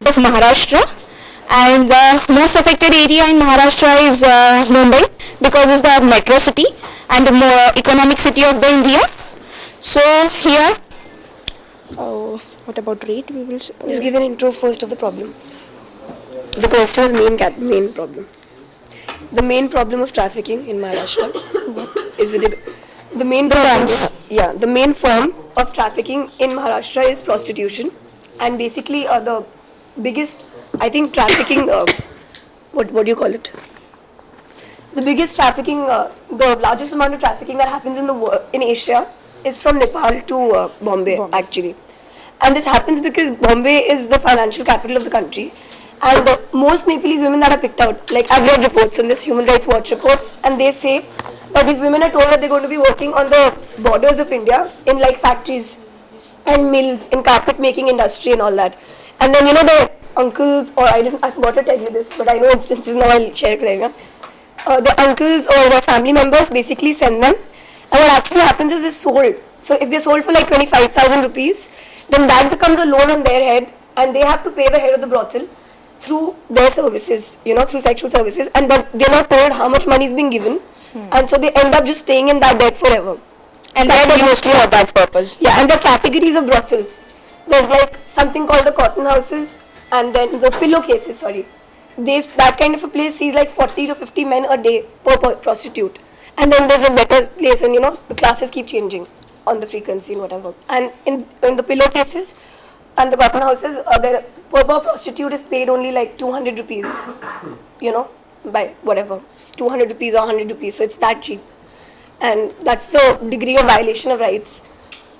of Maharashtra, and the most affected area in Maharashtra is Mumbai, because it's the metro city and the more economic city of the India. So here, what about rate? We will Just give an intro first of the problem. The question was main problem. The main problem of trafficking in Maharashtra is with the main problem. Yeah, the main form of trafficking in Maharashtra is prostitution, and basically the biggest, I think, trafficking. What do you call it? The biggest trafficking, the largest amount of trafficking that happens in the world, in Asia, is from Nepal to Bombay actually, and this happens because Bombay is the financial capital of the country. And most Nepalese women that are picked out, like I've read reports on this, Human Rights Watch reports, and they say that these women are told that they're going to be working on the borders of India in like factories and mills, in carpet making industry and all that. And then the uncles, or I forgot to tell you this, but I know instances now, I'll share it with everyone. The uncles or the family members basically send them, and what actually happens is they're sold. So if they're sold for like 25,000 rupees, then that becomes a loan on their head, and they have to pay the head of the brothel through their services, through sexual services, and but they're not told how much money is being given, and so they end up just staying in that debt forever. and that is mostly for that purpose. Yeah, and the categories of brothels. There's like something called the cotton houses, and then the pillowcases, that kind of a place sees like 40 to 50 men a day per prostitute. And then there's a better place, and the classes keep changing on the frequency and whatever. And in the pillowcases and the cotton houses, the per prostitute is paid only like 200 rupees, by whatever, 200 rupees or 100 rupees, so it's that cheap. And that's the degree of violation of rights.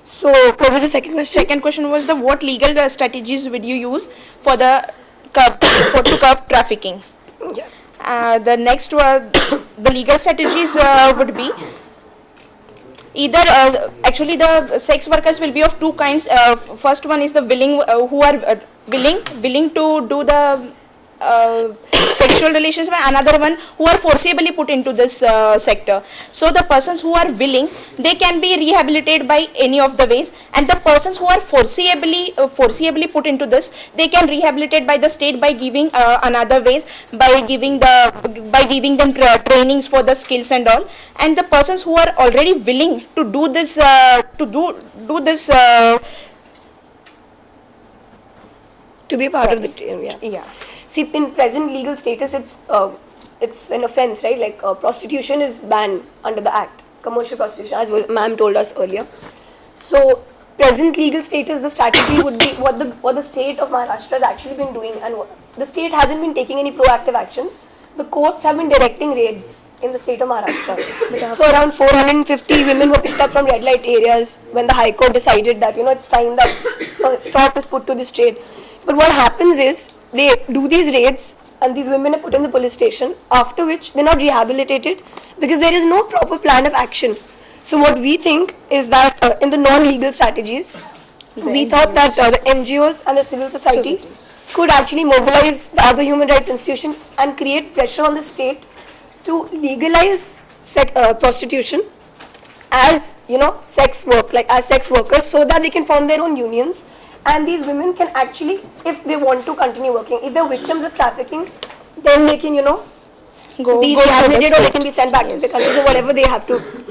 So what was the second question? Second question was what legal strategies would you use for to curb trafficking? Yeah. The next the legal strategies would be either actually the sex workers will be of two kinds. First one is the willing who are willing to do the sexual relations, another one who are forcibly put into this sector. So the persons who are willing, they can be rehabilitated by any of the ways, and the persons who are forcibly put into this, they can rehabilitate by the state by giving another ways, by giving them trainings for the skills and all. And the persons who are already willing to do this to be a part of the yeah. See, in present legal status, it's an offence, right? Like prostitution is banned under the Act, commercial prostitution, as ma'am told us earlier. So, present legal status, the strategy would be what the state of Maharashtra has actually been doing, and the state hasn't been taking any proactive actions. The courts have been directing raids in the state of Maharashtra. So around 450 women were picked up from red light areas when the High Court decided that it's time that stop is put to this trade. But what happens is, they do these raids and these women are put in the police station, after which they're not rehabilitated because there is no proper plan of action. So what we think is that in the non-legal strategies, we thought that the NGOs and the civil society could actually mobilize the other human rights institutions and create pressure on the state to legalize prostitution as sex work, like as sex workers, so that they can form their own unions. And these women can actually, if they want to continue working, if they're victims of trafficking, then they can, be rehabilitated, or they can be sent back to the country. So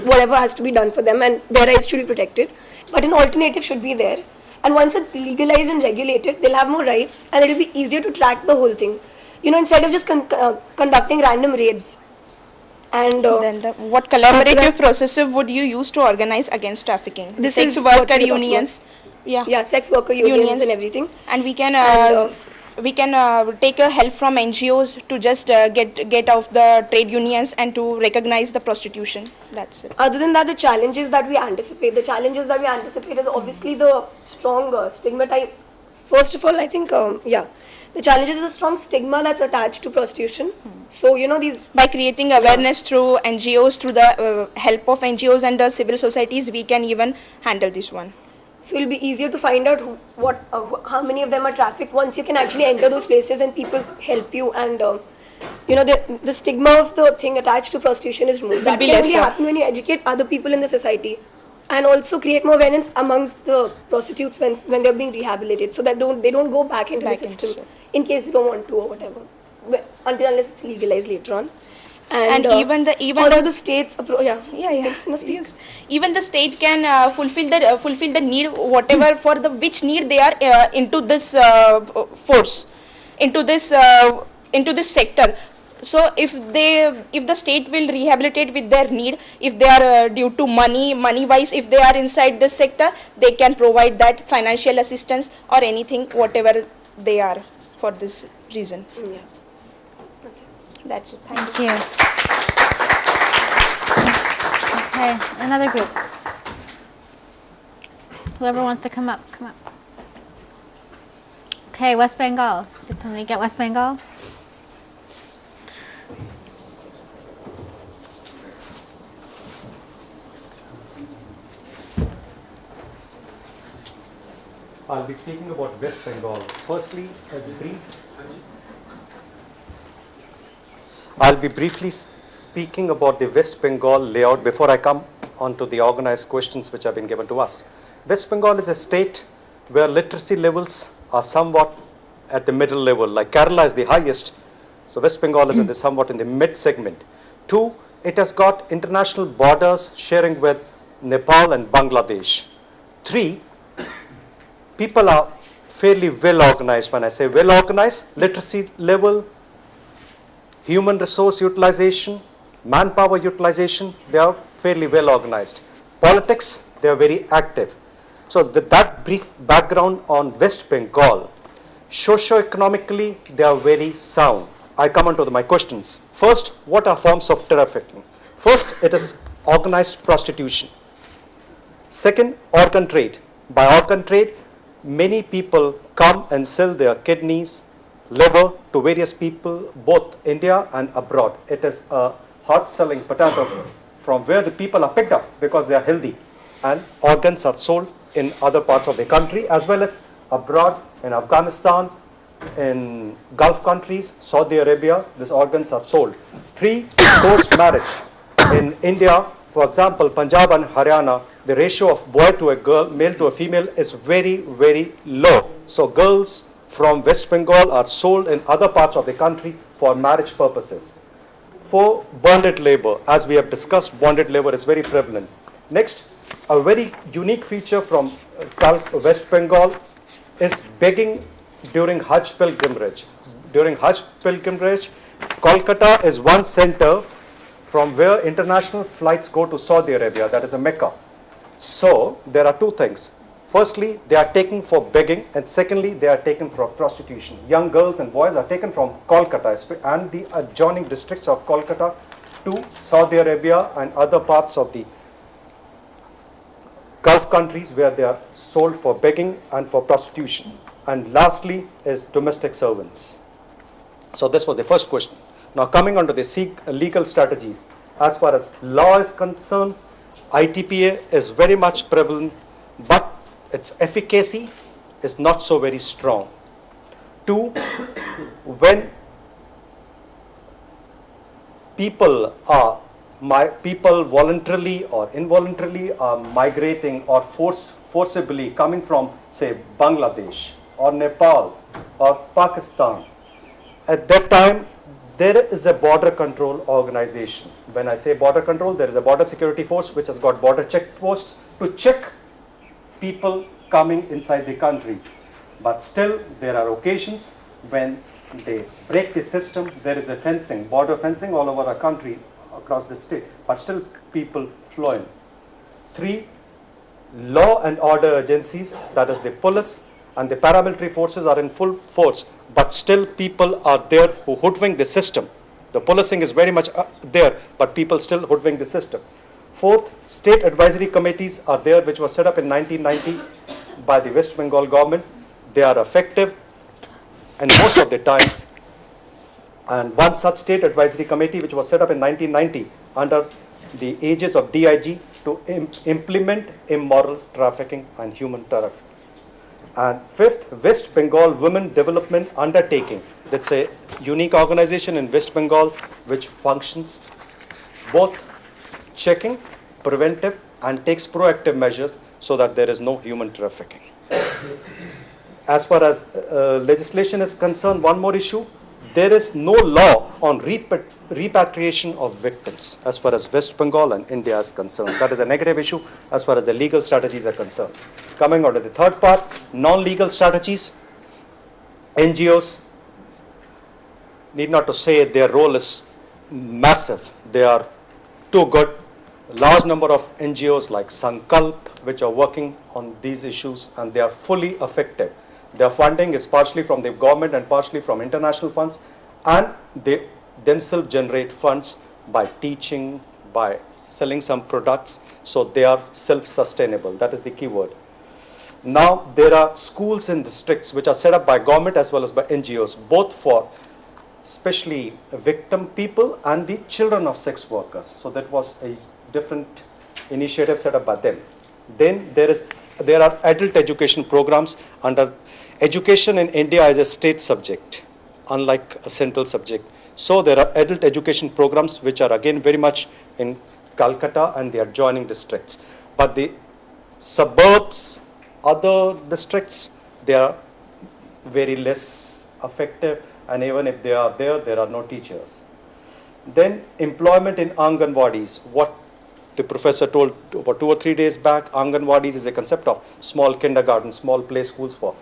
whatever has to be done for them, and their rights should be protected. But an alternative should be there. And once it's legalized and regulated, they'll have more rights, and it'll be easier to track the whole thing. Instead of just conducting random raids. And then what collaborative processes would you use to organize against trafficking? This sex is worker unions. Yeah, sex worker unions and everything. And we can take a help from NGOs to just get off the trade unions and to recognize the prostitution. That's it. Other than that, the challenges that we anticipate is obviously the strong stigma type. First of all, I think, the challenges is the strong stigma that's attached to prostitution. So, these... By creating awareness through NGOs, through the help of NGOs and the civil societies, we can even handle this one. So it'll be easier to find out how many of them are trafficked once you can actually enter those places and people help you, and the stigma of the thing attached to prostitution is removed. That can only happen when you educate other people in the society and also create more awareness amongst the prostitutes when they're being rehabilitated, so that they don't go back into Back the into system it. in case they don't want to or whatever, until unless it's legalized later on. And even also the states yeah. Thanks, must be- Yes, even the state can fulfill the need, whatever for the which need they are into this force, into this sector. So if the state will rehabilitate with their need, if they are due to money wise, if they are inside this sector, they can provide that financial assistance or anything, whatever they are for this reason. Yeah. That's it. Thank you. Thank you. Okay, another group. Whoever wants to come up, come up. Okay, West Bengal. Did somebody get West Bengal? I'll be speaking about West Bengal. Firstly, I'll be briefly speaking about the West Bengal layout before I come on to the organized questions which have been given to us. West Bengal is a state where literacy levels are somewhat at the middle level, like Kerala is the highest. So West Bengal is somewhat in the mid segment. 2, it has got international borders sharing with Nepal and Bangladesh. 3, people are fairly well organized. When I say well organized, literacy level, human resource utilization, manpower utilization, they are fairly well organized. Politics, they are very active. So that brief background on West Bengal. Socio-economically, they are very sound. I come on to my questions. First, what are forms of trafficking? First, it is organized prostitution. Second, organ trade. By organ trade, many people come and sell their kidneys, liver to various people, both India and abroad. It is a hard-selling potato from where the people are picked up because they are healthy, and organs are sold in other parts of the country as well as abroad, in Afghanistan, in Gulf countries, Saudi Arabia. These organs are sold. 3, forced marriage. In India, for example, Punjab and Haryana, the ratio of boy to a girl, male to a female is very, very low. So girls from West Bengal are sold in other parts of the country for marriage purposes. 4, bonded labor. As we have discussed, bonded labor is very prevalent. Next, a very unique feature from West Bengal is begging during Hajj pilgrimage. During Hajj pilgrimage, Kolkata is one center from where international flights go to Saudi Arabia, that is a Mecca. So there are 2 things. Firstly, they are taken for begging, and secondly, they are taken for prostitution. Young girls and boys are taken from Kolkata and the adjoining districts of Kolkata to Saudi Arabia and other parts of the Gulf countries where they are sold for begging and for prostitution. And lastly is domestic servants. So this was the first question. Now coming on to the legal strategies. As far as law is concerned, ITPA is very much prevalent, but its efficacy is not so very strong. 2, when people voluntarily or involuntarily are migrating or forcibly coming from, say, Bangladesh or Nepal or Pakistan, at that time there is a border control organization. When I say border control, there is a border security force which has got border checkposts to check people coming inside the country. But still there are occasions when they break the system. There is a fencing, border fencing all over our country, across the state, but still people flow in. 3, law and order agencies, that is the police and the paramilitary forces are in full force, but still people are there who hoodwink the system. The policing is very much there, but people still hoodwink the system. 4th, state advisory committees are there, which was set up in 1990 by the West Bengal government. They are effective, and most of the times. And one such state advisory committee which was set up in 1990 under the aegis of DIG to implement immoral trafficking and human trafficking. And 5th, West Bengal Women Development Undertaking. That's a unique organization in West Bengal which functions both checking, preventive and takes proactive measures so that there is no human trafficking. As far as legislation is concerned, one more issue, there is no law on repatriation of victims as far as West Bengal and India is concerned. That is a negative issue as far as the legal strategies are concerned. Coming on to the third part, non-legal strategies. NGOs, need not to say their role is massive. They are too good. Large number of NGOs like Sankalp, which are working on these issues, and they are fully effective. Their funding is partially from the government and partially from international funds, and they themselves generate funds by teaching, by selling some products, so they are self-sustainable. That is the key word. Now, there are schools in districts which are set up by government as well as by NGOs, both for especially victim people and the children of sex workers. So that was a different initiative set up by them. Then there are adult education programs under education in India is a state subject, unlike a central subject. So there are adult education programs which are again very much in Calcutta and the adjoining districts. But the suburbs, other districts, they are very less effective, and even if they are there are no teachers. Then employment in Anganwadis, what the professor told about 2 or 3 days back, Anganwadis is a concept of small kindergarten, small play schools for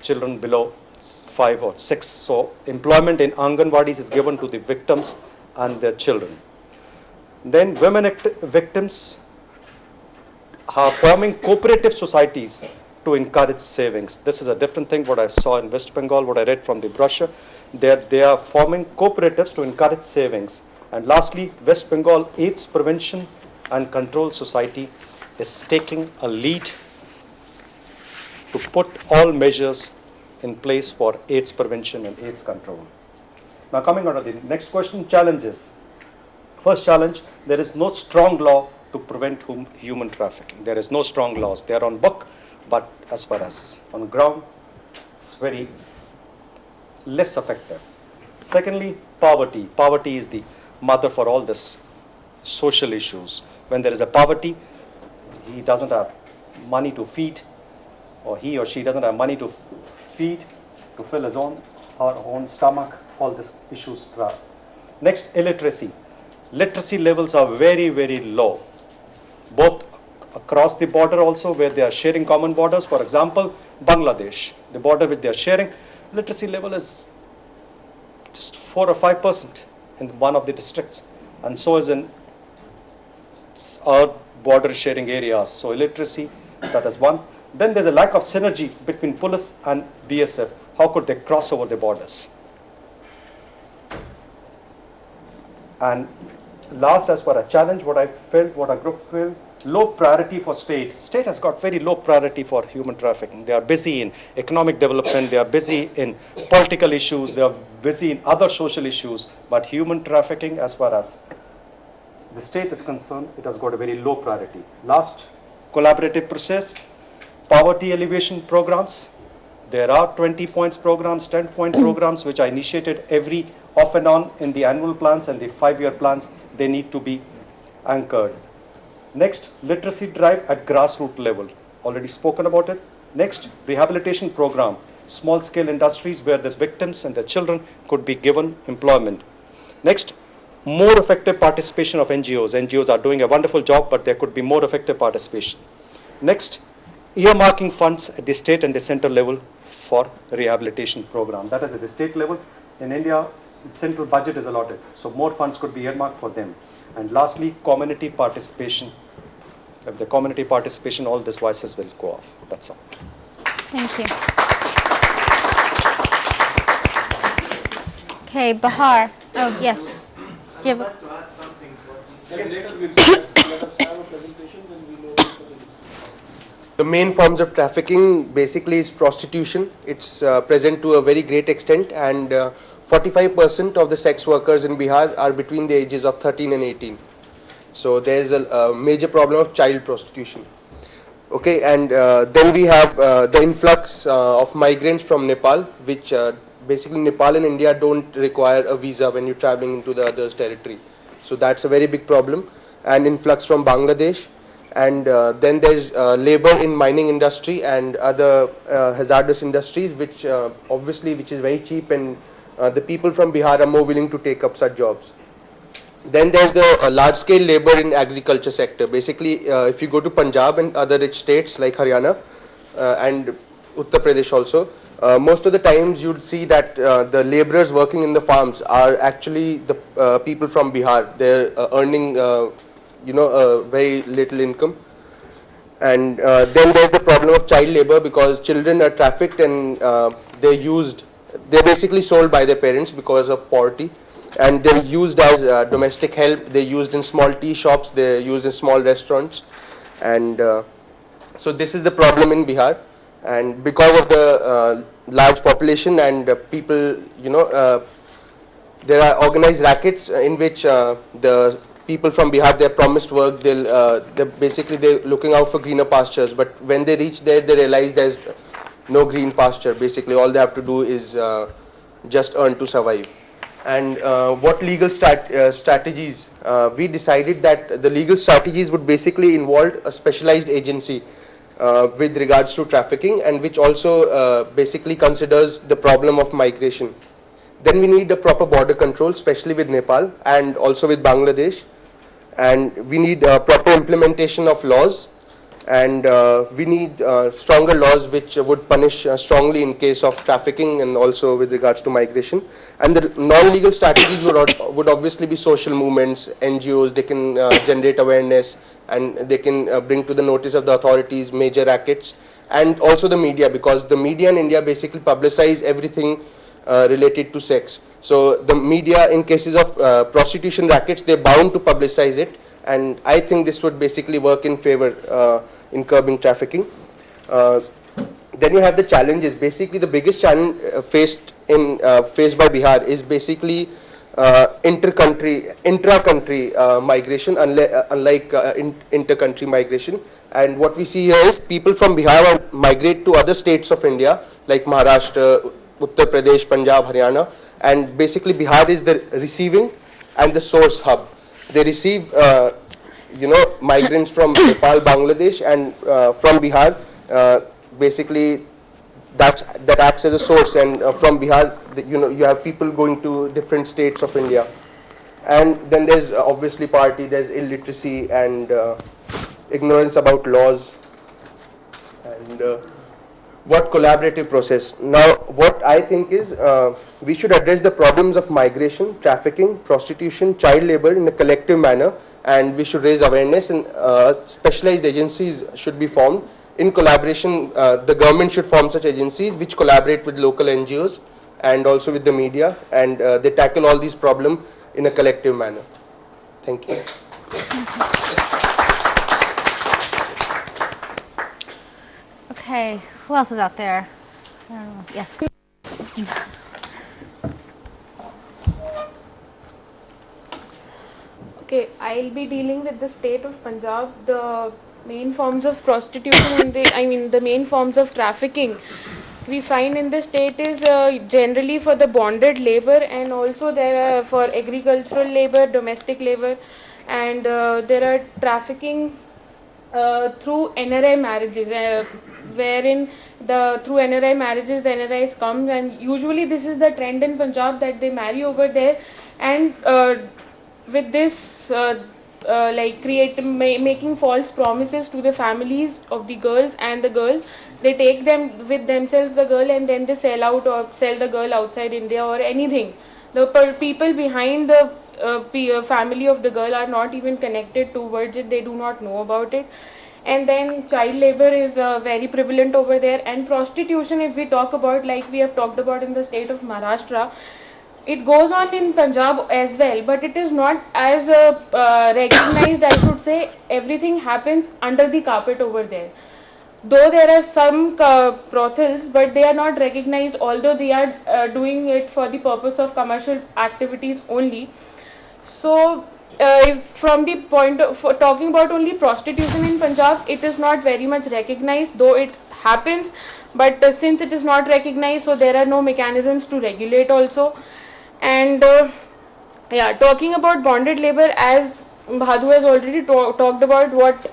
children below 5 or 6. So employment in Anganwadis is given to the victims and their children. Then women victims are forming cooperative societies to encourage savings. This is a different thing what I saw in West Bengal, what I read from the brochure. They are forming cooperatives to encourage savings. And lastly, West Bengal AIDS Prevention and Control Society is taking a lead to put all measures in place for AIDS prevention and AIDS control. Now coming on to the next question, challenges. First challenge, there is no strong law to prevent human trafficking. There is no strong laws. They are on book, but as far as on ground, it's very less effective. Secondly, poverty. Poverty is the mother for all this social issues. When there is a poverty, he doesn't have money to feed, or he or she doesn't have money to feed, to fill his own or own stomach, all these issues. Next, illiteracy. Literacy levels are very, very low, both across the border also where they are sharing common borders. For example, Bangladesh, the border which they are sharing, literacy level is just 4 or 5% in one of the districts, and so is in our border sharing areas. So illiteracy, that is one. Then there's a lack of synergy between police and BSF. How could they cross over the borders? And last, as for a challenge, what I felt, what our group felt, low priority for state. State has got very low priority for human trafficking. They are busy in economic development, they are busy in political issues, they are busy in other social issues, but human trafficking, as far as the state is concerned, it has got a very low priority. Last, collaborative process, poverty alleviation programs. There are 20 points programs, 10-point programs, which are initiated every off and on in the annual plans and the 5-year plans. They need to be anchored. Next, literacy drive at grassroots level. Already spoken about it. Next, rehabilitation program. Small-scale industries where the victims and their children could be given employment. Next, more effective participation of NGOs. NGOs are doing a wonderful job, but there could be more effective participation. Next, earmarking funds at the state and the center level for rehabilitation program. That is at the state level. In India, central budget is allotted, so more funds could be earmarked for them. And lastly, community participation. If the community participation, all these voices will go off. That's all. Thank you. Okay, Bahar. Oh, yes. Do you have a- The main forms of trafficking basically is prostitution. It's present to a very great extent, and 45% of the sex workers in Bihar are between the ages of 13 and 18. So there is a major problem of child prostitution. Okay, and then we have the influx of migrants from Nepal, which basically Nepal and India don't require a visa when you're traveling into the other's territory. So that's a very big problem. And influx from Bangladesh. And then there's labor in mining industry and other hazardous industries, which obviously which is very cheap, and the people from Bihar are more willing to take up such jobs. Then there's the large-scale labor in agriculture sector. Basically, if you go to Punjab and other rich states like Haryana and Uttar Pradesh also, most of the times you'd see that the laborers working in the farms are actually the people from Bihar. They're earning, very little income. And then there's the problem of child labor, because children are trafficked and they're basically sold by their parents because of poverty. And they're used as domestic help, they're used in small tea shops, they're used in small restaurants. And so this is the problem in Bihar. And because of the large population and people, there are organized rackets in which the people from Bihar, they're promised work, they're looking out for greener pastures. But when they reach there, they realize there's no green pasture. Basically, all they have to do is just earn to survive. And what legal strategies? We decided that the legal strategies would basically involve a specialized agency with regards to trafficking, and which also basically considers the problem of migration. Then we need a proper border control, especially with Nepal and also with Bangladesh. And we need proper implementation of laws, and we need stronger laws which would punish strongly in case of trafficking and also with regards to migration. And the non-legal strategies would obviously be social movements, NGOs. They can generate awareness, and they can bring to the notice of the authorities major rackets, and also the media, because the media in India basically publicize everything related to sex. So the media, in cases of prostitution rackets, they're bound to publicize it, and I think this would basically work in favor in curbing trafficking. Then you have the challenges. Basically, the biggest challenge faced by Bihar is basically intra-country migration, unlike inter-country migration. And what we see here is people from Bihar migrate to other states of India, like Maharashtra, Uttar Pradesh, Punjab, Haryana, and basically Bihar is the receiving and the source hub. They receive, migrants from Nepal, Bangladesh, and from Bihar. Basically, that acts as a source, and from Bihar, you have people going to different states of India. And then there's obviously poverty, there's illiteracy and ignorance about laws. And what collaborative process? Now, what I think is we should address the problems of migration, trafficking, prostitution, child labor in a collective manner, and we should raise awareness, and specialized agencies should be formed. In collaboration, the government should form such agencies which collaborate with local NGOs and also with the media, and they tackle all these problems in a collective manner. Thank you. Okay, who else is out there? I don't know. Yes. Okay, I'll be dealing with the state of Punjab, the main forms of prostitution and the main forms of trafficking we find in the state is generally for the bonded labor, and also there are for agricultural labor, domestic labor, and there are trafficking through NRI marriages, wherein through NRI marriages the NRIs come, and usually this is the trend in Punjab that they marry over there, and with this making false promises to the families of the girls and the girls, they take them with themselves, the girl, and then they sell out or sell the girl outside India or anything. The people behind the family of the girl are not even connected towards it, they do not know about it. And then child labor is very prevalent over there, and prostitution, if we talk about, like we have talked about in the state of Maharashtra, it goes on in Punjab as well, but it is not as recognized, I should say. Everything happens under the carpet over there. Though there are some brothels, but they are not recognized, although they are doing it for the purpose of commercial activities only. So, from the point of talking about only prostitution in Punjab, it is not very much recognized, though it happens, but since it is not recognized, so there are no mechanisms to regulate also. And talking about bonded labor, as Bhadu has already talked about what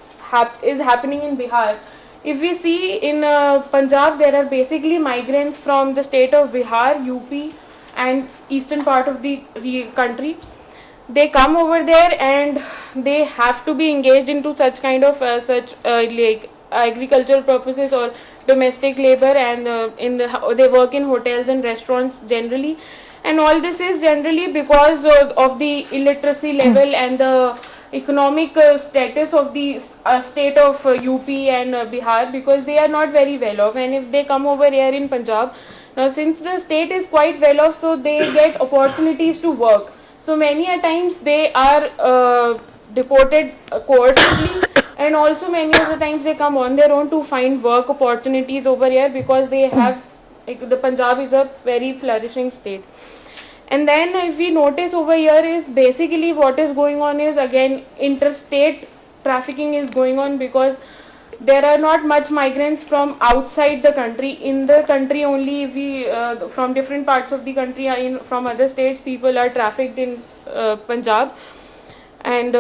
is happening in Bihar. If we see in Punjab, there are basically migrants from the state of Bihar, UP, and eastern part of the country. They come over there and they have to be engaged into such kind of like agricultural purposes or domestic labor, and they work in hotels and restaurants generally, and all this is generally because of the illiteracy level and the economic status of the state of UP and Bihar, because they are not very well off. And if they come over here in Punjab, since the state is quite well off, so they get opportunities to work. So many a times they are deported coercively, and also many of the times they come on their own to find work opportunities over here, because they have, like, the Punjab is a very flourishing state. And then if we notice over here is basically what is going on is again interstate trafficking is going on, because there are not much migrants from outside the country. In the country only, if we from different parts of the country, from other states, people are trafficked in Punjab. And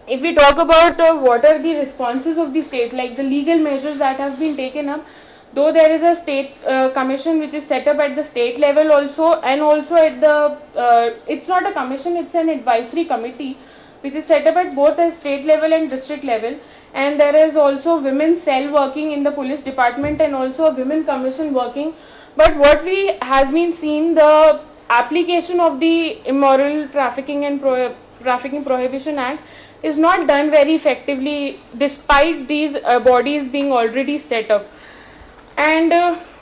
if we talk about what are the responses of the state, like the legal measures that have been taken up, though there is a state commission which is set up at the state level also, and also at the it's not a commission, it's an advisory committee which is set up at both the state level and district level. And there is also women's cell working in the police department, and also a women commission working. But what we has been seen, the application of the Immoral Trafficking and Trafficking Prohibition Act is not done very effectively, despite these bodies being already set up. And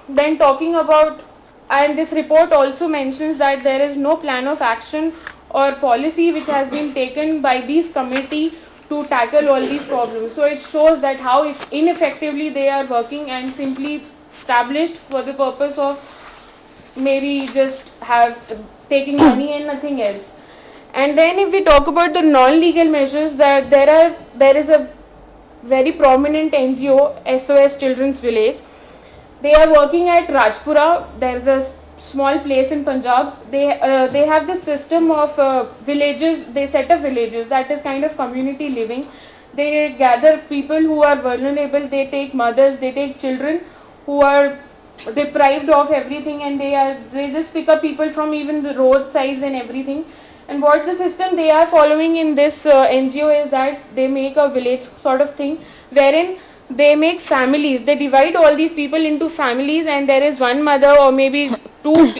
then talking about, and this report also mentions that there is no plan of action or policy which has been taken by this committee to tackle all these problems. So it shows that how ineffectively they are working, and simply established for the purpose of maybe just taking money and nothing else. And then if we talk about the non-legal measures, that there is a very prominent NGO, SOS Children's Village. They are working at Rajpura. There is a small place in Punjab. They have this system of villages. They set up villages, that is kind of community living. They gather people who are vulnerable. They take mothers, they take children who are deprived of everything, and they just pick up people from even the roadsides and everything. And what the system they are following in this NGO is that they make a village sort of thing, wherein they make families. They divide all these people into families, and there is one mother or maybe two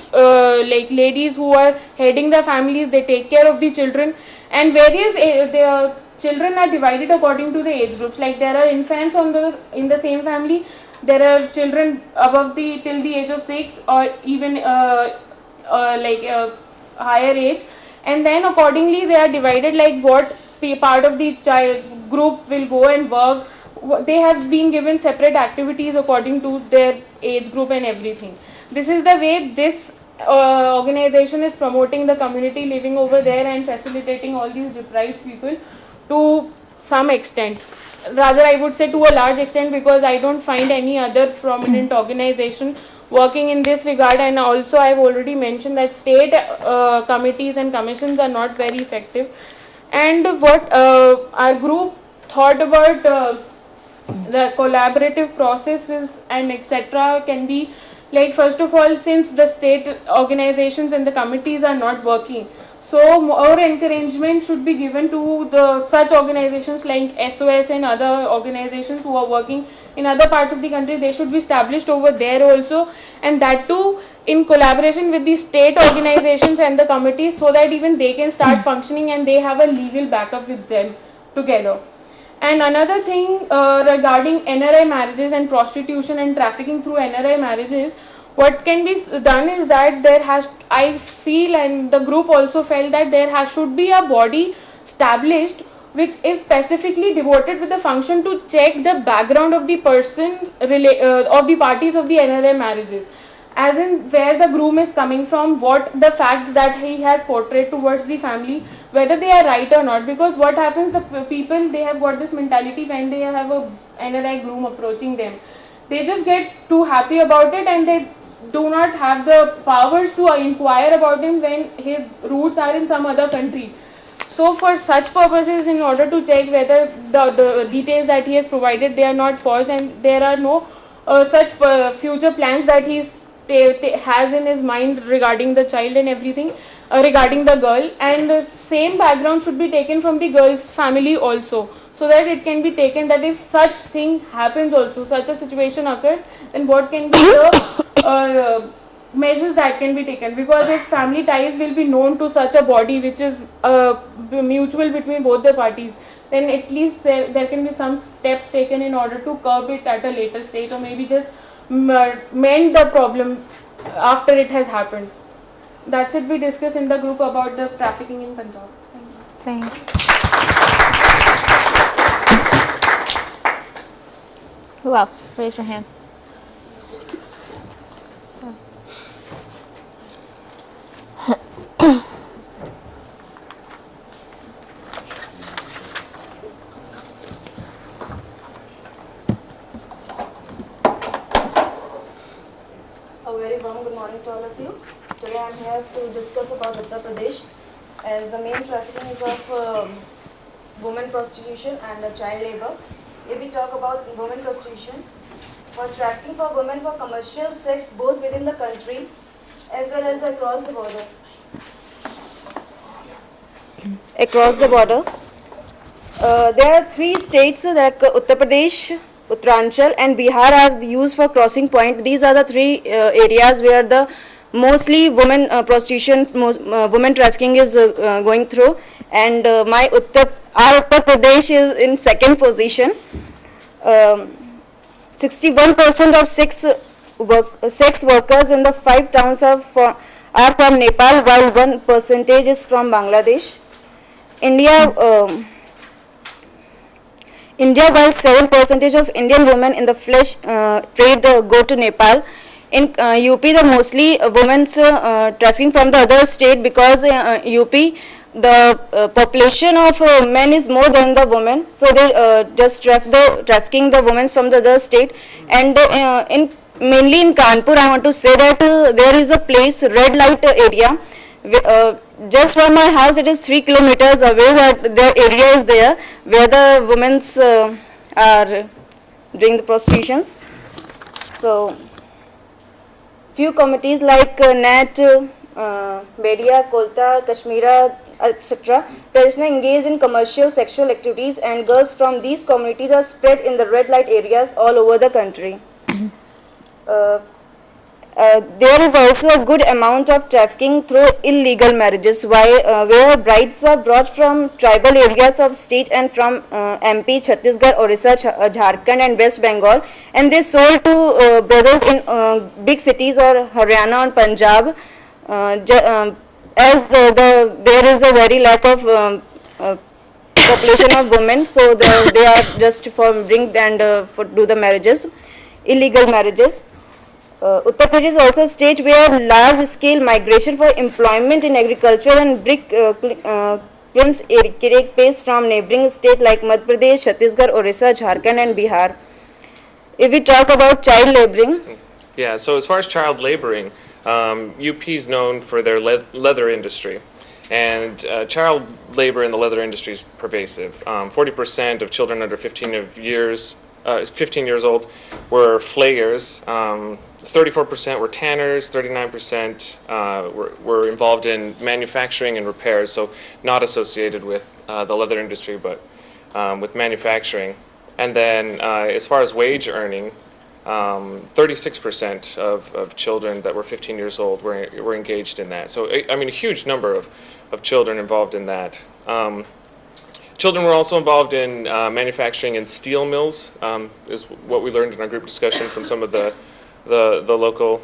like ladies who are heading the families. They take care of the children, and various the children are divided according to the age groups. Like there are infants in the same family. There are children above till the age of 6, or even like a higher age. And then accordingly they are divided, like what part of the child group will go and work. They have been given separate activities according to their age group and everything. This is the way this organization is promoting the community living over there and facilitating all these deprived people to some extent. Rather, I would say to a large extent, because I don't find any other prominent organization working in this regard. And also I've already mentioned that state committees and commissions are not very effective. And what our group thought about the collaborative processes and etc. can be, like, first of all, since the state organizations and the committees are not working, so more encouragement should be given to the such organizations like SOS and other organizations who are working in other parts of the country. They should be established over there also, and that too in collaboration with the state organizations and the committees, so that even they can start functioning and they have a legal backup with them together. And another thing regarding NRI marriages and prostitution and trafficking through NRI marriages, what can be done is that I feel, and the group also felt, that should be a body established which is specifically devoted with the function to check the background of the person, of the parties of the NRI marriages, as in where the groom is coming from, what the facts that he has portrayed towards the family, whether they are right or not. Because what happens, the people, they have got this mentality when they have a NRI groom approaching them, they just get too happy about it, and they do not have the powers to inquire about him when his roots are in some other country. So for such purposes, in order to check whether the details that he has provided, they are not false, and there are no such future plans that he's has in his mind regarding the child and everything, regarding the girl, and the same background should be taken from the girl's family also, so that it can be taken that if such thing happens also, such a situation occurs, then what can be the measures that can be taken, because if family ties will be known to such a body which is mutual between both the parties, then at least there can be some steps taken in order to curb it at a later stage, or maybe just mend the problem after it has happened. That's it we discussed in the group about the trafficking in Punjab. Thank you. Thanks. Who else? Raise your hand. A very warm good morning to all of you. Today I am here to discuss about Uttar Pradesh, as the main trafficking is of women prostitution and child labor. If we talk about women prostitution, for trafficking for women for commercial sex both within the country as well as across the border. Across the border, there are 3 states like Uttar Pradesh, Uttaranchal and Bihar are used for crossing point. These are the 3 areas where the mostly women prostitution, women trafficking is going through, and our Uttar Pradesh is in 2nd position. 61% of sex workers in the 5 towns are from Nepal, while 1% is from Bangladesh. India, while 7% of Indian women in the flesh trade go to Nepal. In UP, the mostly women's trafficking from the other state, because UP, the population of men is more than the women, so they just trafficking the women from the other state. And mainly in Kanpur, I want to say that there is a place, red light area. Just from my house, it is 3 kilometers away, that the area is there where the women are doing the prostitutions. So, few committees like NAT, Bedia, Kolta, Kashmira, etc. traditionally engaged in commercial sexual activities, and girls from these communities are spread in the red light areas all over the country. There is also a good amount of trafficking through illegal marriages, where brides are brought from tribal areas of state and from MP, Chhattisgarh, Orissa, Jharkhand and West Bengal, and they sold to brothers in big cities or Haryana and Punjab. As there is a very lack of population of women, so they are just for bring and for do the marriages, illegal marriages. Uttar Pradesh is also a state where large-scale migration for employment in agriculture and brick kilns take place from neighboring states like Madhya Pradesh, Chhattisgarh, Orissa, Jharkhand and Bihar. If we talk about child laboring, yeah, so as far as child laboring, UP is known for their leather industry, and child labor in the leather industry is pervasive. 40% of children under 15 years old were flayers, 34% were tanners, 39% were involved in manufacturing and repairs, so not associated with the leather industry, but with manufacturing. And then as far as wage earning, 36% of children that were 15 years old were engaged in that. So, I mean, a huge number of children involved in that. Children were also involved in manufacturing in steel mills, is what we learned in our group discussion from some of the local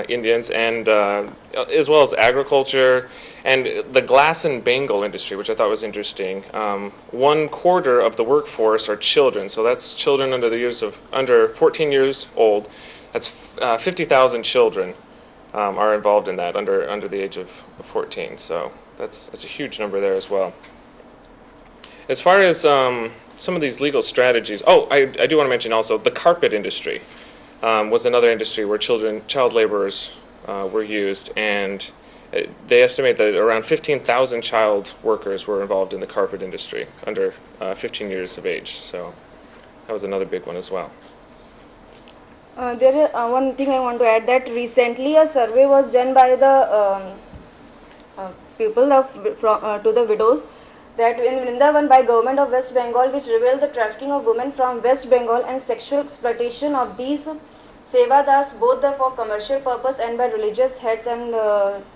Indians, and as well as agriculture and the glass and bangle industry, which I thought was interesting. 1/4 of the workforce are children, so that's children under 14 years old. That's 50,000 children are involved in that under the age of 14. So that's a huge number there as well. As far as some of these legal strategies, I do want to mention also the carpet industry was another industry where child laborers were used, and they estimate that around 15,000 child workers were involved in the carpet industry under 15 years of age. So that was another big one as well. There is one thing I want to add, that recently a survey was done by the people to the widows, that in Vrindavan by government of West Bengal, which revealed the trafficking of women from West Bengal and sexual exploitation of these Sevadas, both for commercial purpose and by religious heads and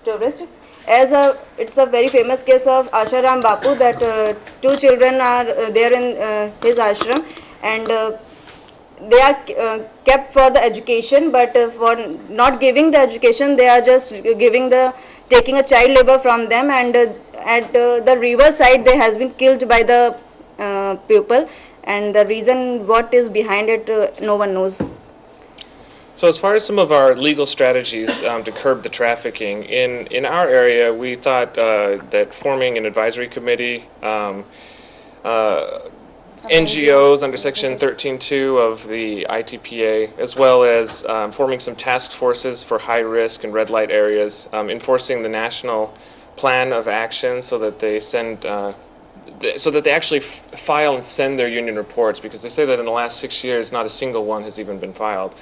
tourists. It's a very famous case of Asharam Bapu, that 2 children are there in his ashram, and they are kept for the education, but for not giving the education, they are just taking a child labor from them, and at the river side they has been killed by the pupil, and the reason what is behind it, no one knows. So as far as some of our legal strategies to curb the trafficking, in our area, we thought that forming an advisory committee, NGOs under Section 13.2 of the ITPA, as well as forming some task forces for high risk and red light areas, enforcing the national plan of action so that they send, so that they actually file and send their union reports, because they say that in the last 6 years, not a single one has even been filed.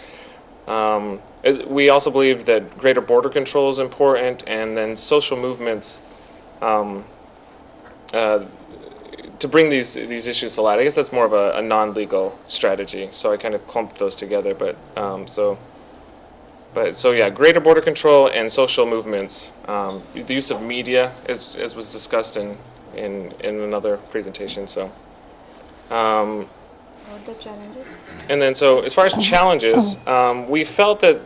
We also believe that greater border control is important, and then social movements to bring these issues to light. I guess that's more of a non-legal strategy, so I kind of clumped those together. But yeah, greater border control and social movements. The use of media, as was discussed in another presentation. So. What the challenges? And then, so as far as challenges, we felt that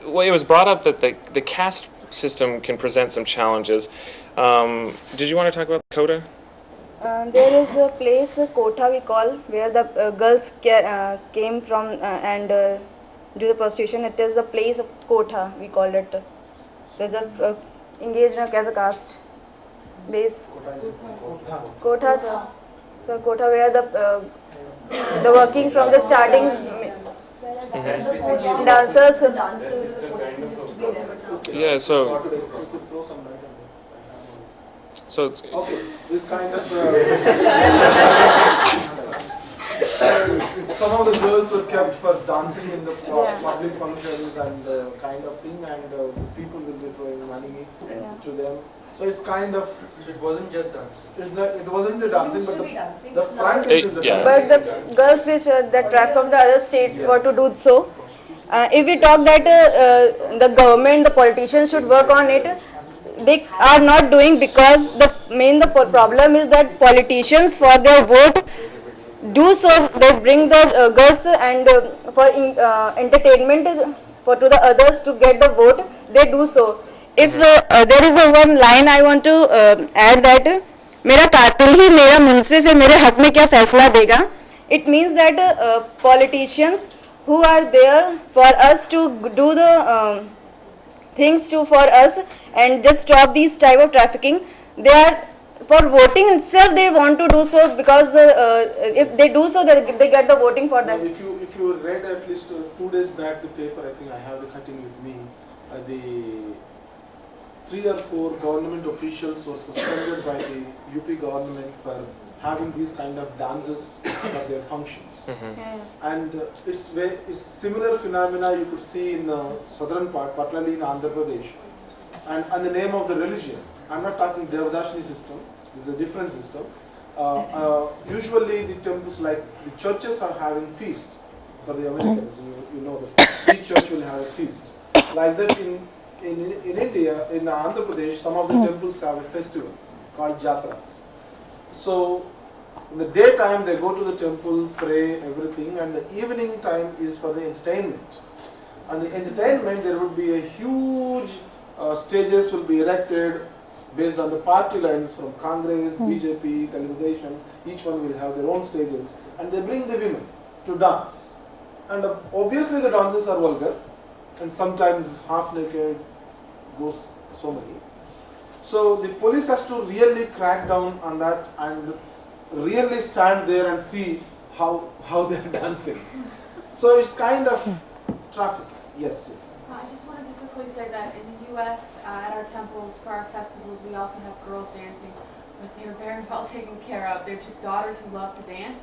well, it was brought up that the caste system can present some challenges. Did you want to talk about Kota? There is a place, Kota we call, where the girls came from and do the prostitution. It is a place of Kota, we call it. There's a engaged as a caste base. Kota, sir. So Kota, where the working from the starting dancers. Yeah, so it's, okay, this kind of some of the girls were kept for dancing in the public functions and kind of thing, and people will be throwing money to them. So it's kind of, it wasn't just dancing. It wasn't the dancing, but the front is the yeah. But the girls which that track from the other states were to do so. If we talk that the government, the politicians should work on it, they are not doing, because the problem is that politicians for their vote do so, they bring the girls and for entertainment to the others to get the vote, they do so. If there is a one line I want to add, that मेरा कातिल ही मेरा मुंसिफ है, मेरे हक में क्या फैसला देगा. It means that politicians who are there for us to do the things for us and just stop these type of trafficking, they are for voting itself, they want to do so, because if they do so, they get the voting for them. If you read at least 2 days back the paper, I think I have the cutting with me, the 3 or 4 government officials were suspended by the UP government for having these kind of dances for their functions. And it's similar phenomena you could see in the southern part, particularly in Andhra Pradesh, and the name of the religion. I'm not talking Devadashini system, this is a different system. Usually the temples, like the churches, are having feast for the Americans. You know that each church will have a feast. Like that in India, in Andhra Pradesh, some of the temples have a festival called Jatras. So in the daytime they go to the temple, pray, everything, and the evening time is for the entertainment. And the entertainment, there would be a huge stages will be erected based on the party lines from Congress, BJP, Telugu Desam. Each one will have their own stages, and they bring the women to dance. And obviously the dances are vulgar, and sometimes half naked, goes so many. So the police has to really crack down on that and really stand there and see how they are dancing. So it's kind of trafficking. Yes. I just wanted to quickly say that in the US, at our temples, for our festivals, we also have girls dancing, but they're very well taken care of. They're just daughters who love to dance.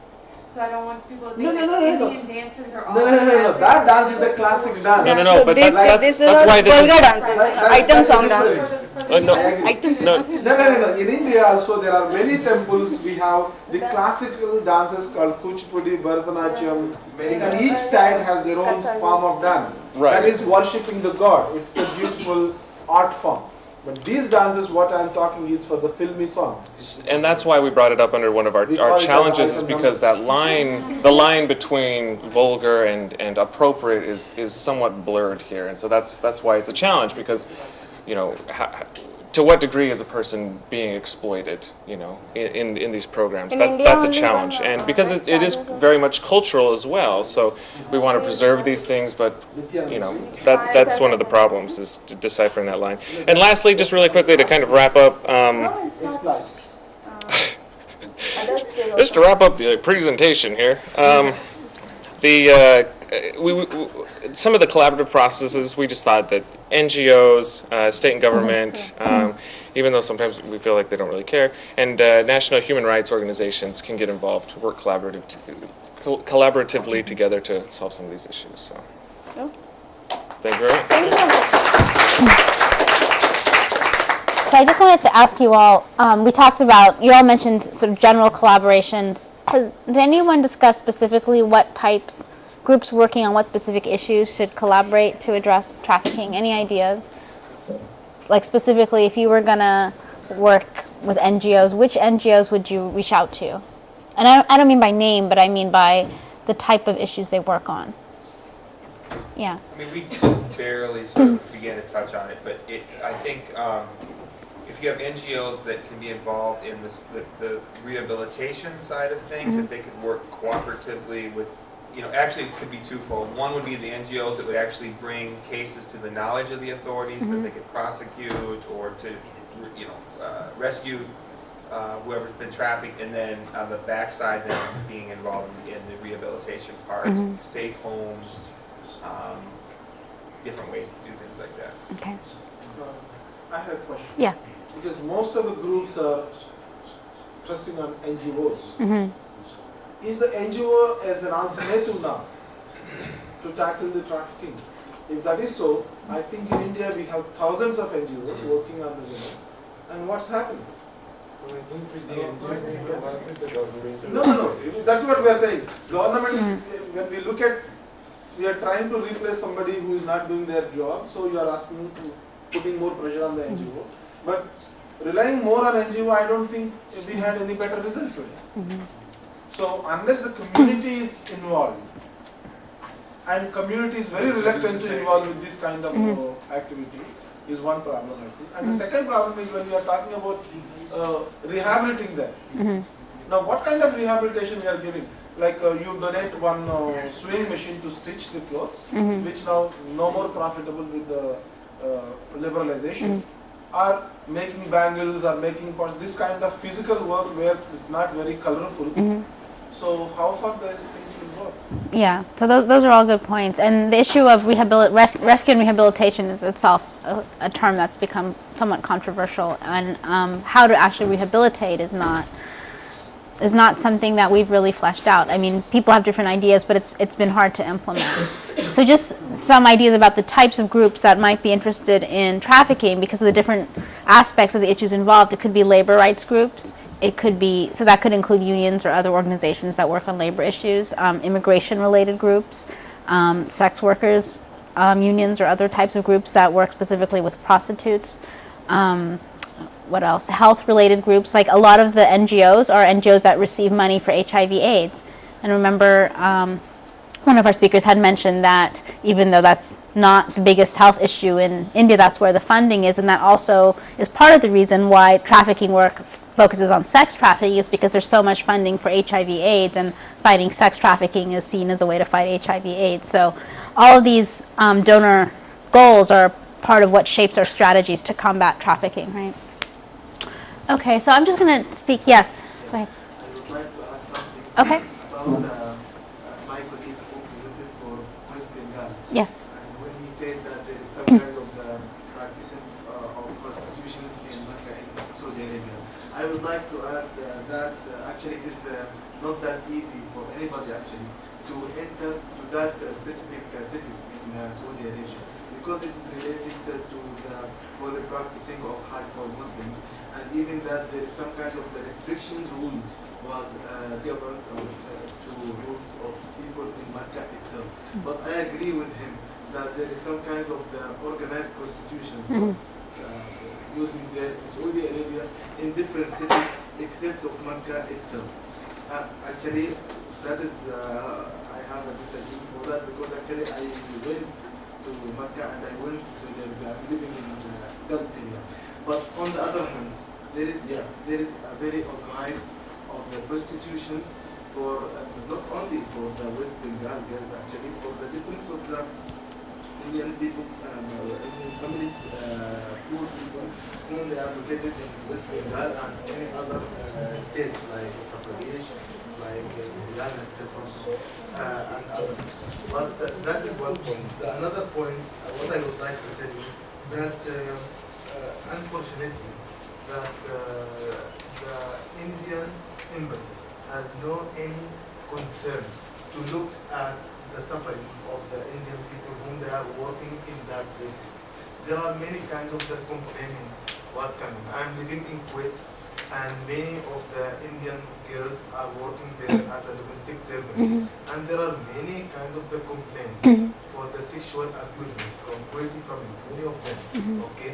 So I don't want people to think that Indian dancers are all That dance is a classic dance. No, but This that's is why this is. vulgar dances, item song dance. No, Item no, No. In India also there are many temples. We have the classical dances called Kuchipudi, Bharatanatyam, and each side has their own form of dance. Right. That is worshipping the god. It's a beautiful art form. But these dances, what I am talking is for the filmy songs. and that's why we brought it up under one of We call our it as challenges, is item because numbers. the line between vulgar and appropriate is somewhat blurred here, and so that's why it's a challenge, because, you know, to what degree is a person being exploited, you know, in these programs? In That's India a only challenge, one, and because it is very much cultural as well. So we want to preserve these things, but you know, that's one of the problems, is deciphering that line. And lastly, just really quickly to kind of wrap up. Explain. Just to wrap up the presentation here, some of the collaborative processes, we just thought that NGOs, state and government, even though sometimes we feel like they don't really care, and national human rights organizations can get involved, work collaboratively together to solve some of these issues. So, thank you very much. Thank you so much. So I just wanted to ask you all, we talked about, you all mentioned sort of general collaborations. Did anyone discuss specifically what types, groups working on what specific issues should collaborate to address trafficking? Any ideas? Like specifically, if you were going to work with NGOs, which NGOs would you reach out to? And I don't mean by name, but I mean by the type of issues they work on. Yeah. I mean, we just barely sort of began to touch on it, but I think if you have NGOs that can be involved in the rehabilitation side of things, if they could work cooperatively with, you know, actually it could be twofold. One would be the NGOs that would actually bring cases to the knowledge of the authorities that they could prosecute or to, you know, rescue whoever's been trafficked, and then on the backside, then being involved in the rehabilitation part, safe homes, different ways to do things like that. Okay. I have a question. Yeah. Because most of the groups are pressing on NGOs. Is the NGO as an alternative now to tackle the trafficking? If that is so, I think in India we have thousands of NGOs working on the women. And what's happened? No. That's what we are saying. Government, when we look at, we are trying to replace somebody who is not doing their job, so you are asking to putting more pressure on the NGO. But relying more on NGO, I don't think we had any better result today. So unless the community is involved, and community is very reluctant to involve with this kind of activity, is one problem I see. And the second problem is when we are talking about rehabilitating them. Now what kind of rehabilitation we are giving? Like you donate one sewing machine to stitch the clothes, which now no more profitable with the liberalization, or making bangles or making pots, this kind of physical work where it's not very colorful. So how far these things will work? Yeah, so those are all good points. And the issue of rescue and rehabilitation is itself a term that's become somewhat controversial. And how to actually rehabilitate is not something that we've really fleshed out. I mean, people have different ideas, but it's been hard to implement. So just some ideas about the types of groups that might be interested in trafficking because of the different aspects of the issues involved. It could be labor rights groups. It could be, so that could include unions or other organizations that work on labor issues, immigration-related groups, sex workers, unions or other types of groups that work specifically with prostitutes. What else? Health-related groups, like a lot of the NGOs are NGOs that receive money for HIV/AIDS. And remember, one of our speakers had mentioned that even though that's not the biggest health issue in India, that's where the funding is, and that also is part of the reason why trafficking work focuses on sex trafficking, is because there's so much funding for HIV/AIDS, and fighting sex trafficking is seen as a way to fight HIV/AIDS. So all of these donor goals are part of what shapes our strategies to combat trafficking, right? Okay, so I'm just going to speak. Yes. Go ahead. I would like to add something Okay. about my colleague who presented for West Bengal. Yes. And when he said that there is some kind of the practitioner I would like to add that actually it is not that easy for anybody actually to enter to that specific city in Saudi Arabia, because it is related to the holy practicing of Hajj for Muslims, and even that there is some kind of the restrictions rules was governed to rules of people in Mecca itself. But I agree with him that there is some kinds of the organized prostitution was using there in Saudi Arabia in different cities except of Mecca itself. Actually, that is I have a disagreement for that, because actually I went to Mecca and I went to Saudi Arabia. I'm living in Gulf area. But on the other hand, there is a very organized of the prostitutions for not only for the West Bengal girls, actually for the difference of the Indian people, Indian families, poor people, whom they are located in West Bengal and any other states like Uttar Pradesh, like Haryana itself also, and others. But that is one point. Another point, what I would like to tell you, that unfortunately, that the Indian embassy has no any concern to look at the suffering of the Indian people whom they are working in that places. There are many kinds of the complaints was coming. I am living in Kuwait, and many of the Indian girls are working there as a domestic servants, and there are many kinds of the complaints for the sexual abusements from Kuwaiti families, many of them. Okay,